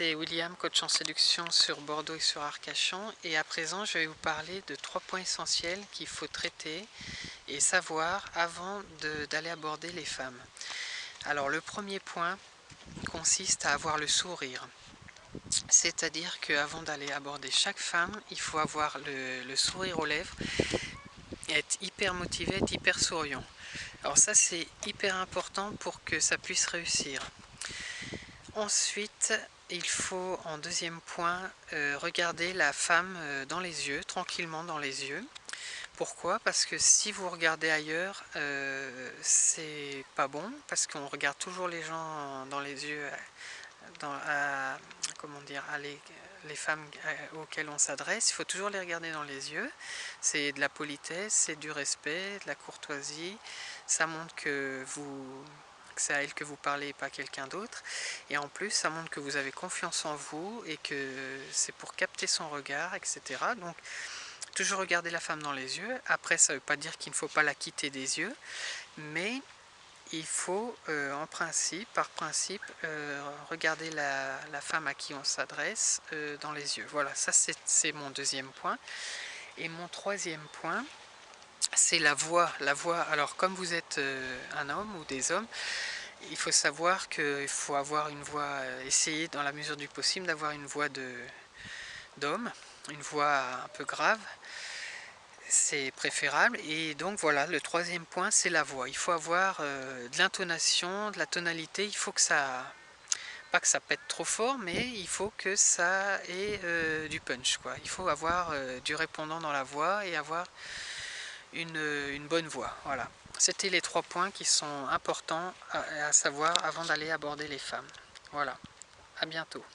c'est William, coach en séduction sur Bordeaux et sur Arcachon. Et à présent, je vais vous parler de 3 points essentiels qu'il faut traiter et savoir avant d'aller aborder les femmes. Alors, le premier point consiste à avoir le sourire. C'est-à-dire qu'avant d'aller aborder chaque femme, il faut avoir le sourire aux lèvres, être hyper motivé, être hyper souriant. Alors ça, c'est hyper important pour que ça puisse réussir. Ensuite, il faut, en deuxième point, regarder la femme dans les yeux, tranquillement dans les yeux. Pourquoi? Parce que si vous regardez ailleurs, c'est pas bon, parce qu'on regarde toujours les gens dans les yeux, comment dire, les femmes auxquelles on s'adresse. Il faut toujours les regarder dans les yeux. C'est de la politesse, c'est du respect, de la courtoisie. Ça montre que c'est à elle que vous parlez et pas quelqu'un d'autre. Et en plus, ça montre que vous avez confiance en vous et que c'est pour capter son regard, etc. Donc, toujours regarder la femme dans les yeux. Après, ça ne veut pas dire qu'il ne faut pas la quitter des yeux, mais il faut, par principe, regarder la femme à qui on s'adresse dans les yeux. Voilà, ça c'est mon deuxième point. Et mon troisième point, c'est la voix. La voix, alors comme vous êtes un homme ou des hommes, il faut savoir qu'il faut avoir une voix, essayer dans la mesure du possible d'avoir une voix d'homme, une voix un peu grave. C'est préférable. Et donc voilà, le troisième point, c'est la voix. Il faut avoir de l'intonation, de la tonalité. Il faut que ça, pas que ça pète trop fort, mais il faut que ça ait du punch, quoi. Il faut avoir du répondant dans la voix et avoir une bonne voix. Voilà. C'était les 3 points qui sont importants à savoir avant d'aller aborder les femmes. Voilà. À bientôt.